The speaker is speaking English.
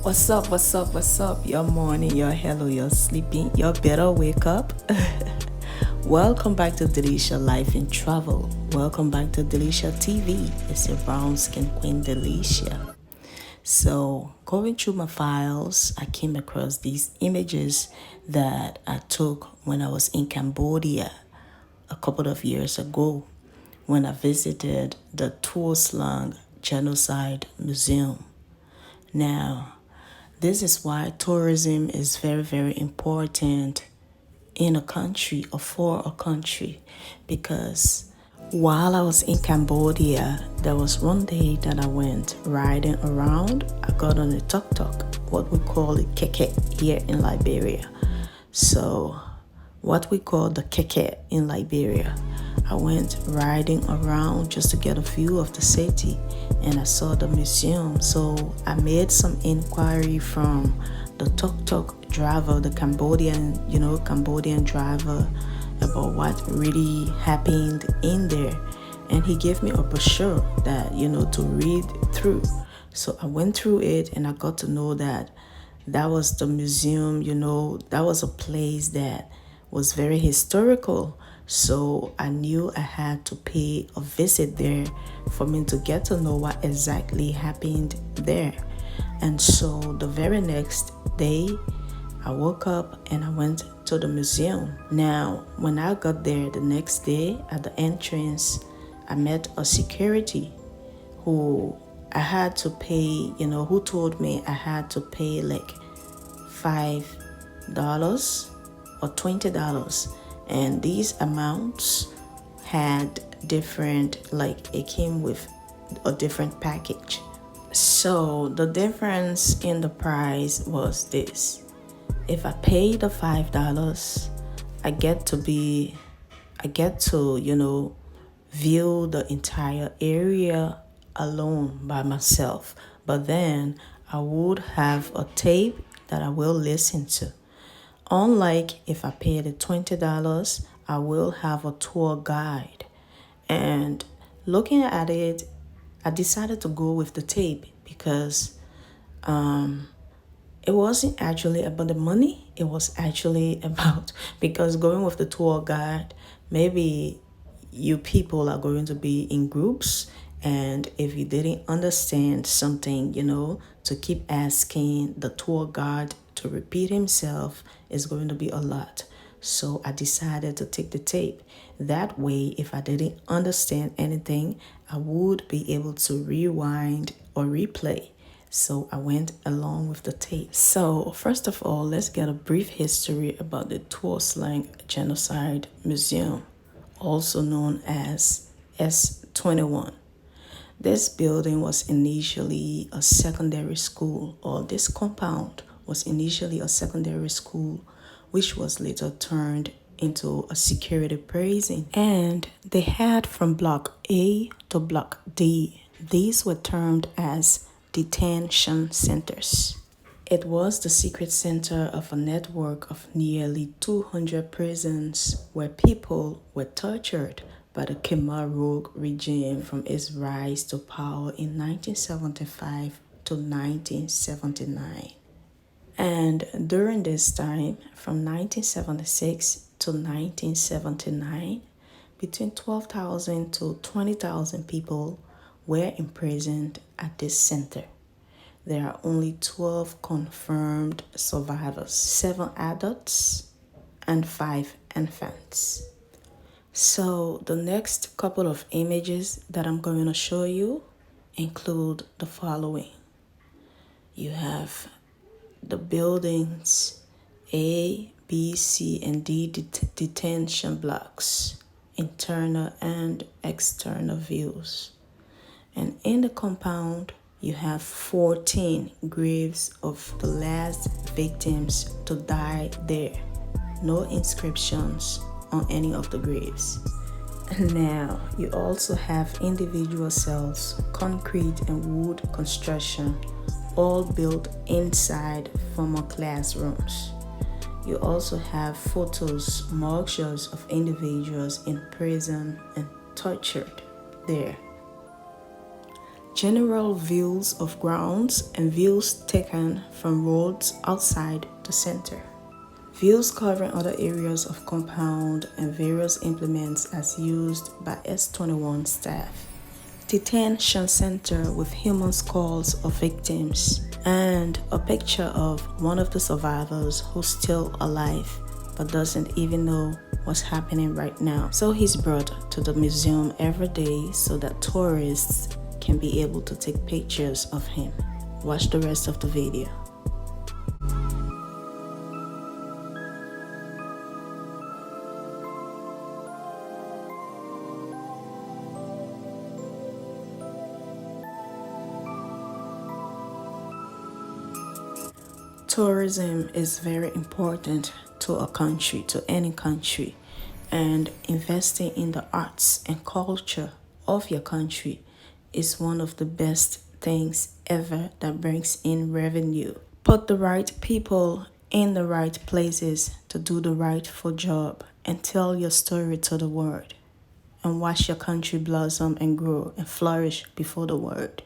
What's up? What's up? What's up? You're morning, you're hello, you're sleeping, you better wake up. Welcome back to Delisha Life and Travel. Welcome back to Delisha TV. It's your brown skin queen, Delisha. So, going through my files, I came across these images that I took when I was in Cambodia a couple of years ago when I visited the Tuol Sleng Genocide Museum. Now, this is why tourism is very, very important in a country or for a country, because while I was in Cambodia, there was one day that I went riding around. I got on a tuk-tuk, what we call it keke here in Liberia. So what we call the keke in Liberia. I went riding around just to get a view of the city, and I saw the museum. So I made some inquiry from the tuk-tuk driver, the Cambodian driver, about what really happened in there. And he gave me a brochure that, to read through. So I went through it and I got to know that was the museum, that was a place that was very historical. So I knew I had to pay a visit there for me to get to know what exactly happened there. And so the very next day, I woke up and I went to the museum. Now, when I got there the next day at the entrance, I met a security who I had to pay, who told me I had to pay like $5 or $20. And these amounts had different, it came with a different package. So the difference in the price was this. If I pay the $5, I get to, view the entire area alone by myself. But then I would have a tape that I will listen to. Unlike if I pay the $20, I will have a tour guide. And looking at it, I decided to go with the tape because it wasn't actually about the money. It was actually about, because going with the tour guide, maybe you people are going to be in groups. And if you didn't understand something, to keep asking the tour guide to repeat himself is going to be a lot. So I decided to take the tape. That way, if I didn't understand anything, I would be able to rewind or replay. So I went along with the tape. So first of all, let's get a brief history about the Tuol Sleng Genocide Museum, also known as S21. This building was initially a secondary school, or this compound was initially a secondary school, which was later turned into a security prison. And they had from Block A to Block D. These were termed as detention centers. It was the secret center of a network of nearly 200 prisons where people were tortured by the Khmer Rouge regime from its rise to power in 1975 to 1979. And during this time, from 1976 to 1979, between 12,000 to 20,000 people were imprisoned at this center. There are only 12 confirmed survivors, 7 adults and 5 infants. So the next couple of images that I'm going to show you include the following. You have the buildings A, B, C, and D detention blocks, internal and external views. And in the compound, you have 14 graves of the last victims to die there. No inscriptions on any of the graves. Now, you also have individual cells, concrete and wood construction, all built inside former classrooms. You also have photos, mugshots of individuals in prison and tortured there. General views of grounds and views taken from roads outside the center. Views covering other areas of compound and various implements as used by S21 staff. Detention center with human skulls of victims and a picture of one of the survivors who's still alive but doesn't even know what's happening right now. So he's brought to the museum every day so that tourists can be able to take pictures of him. Watch the rest of the video. Tourism is very important to a country, to any country, and investing in the arts and culture of your country is one of the best things ever that brings in revenue. Put the right people in the right places to do the rightful job and tell your story to the world and watch your country blossom and grow and flourish before the world.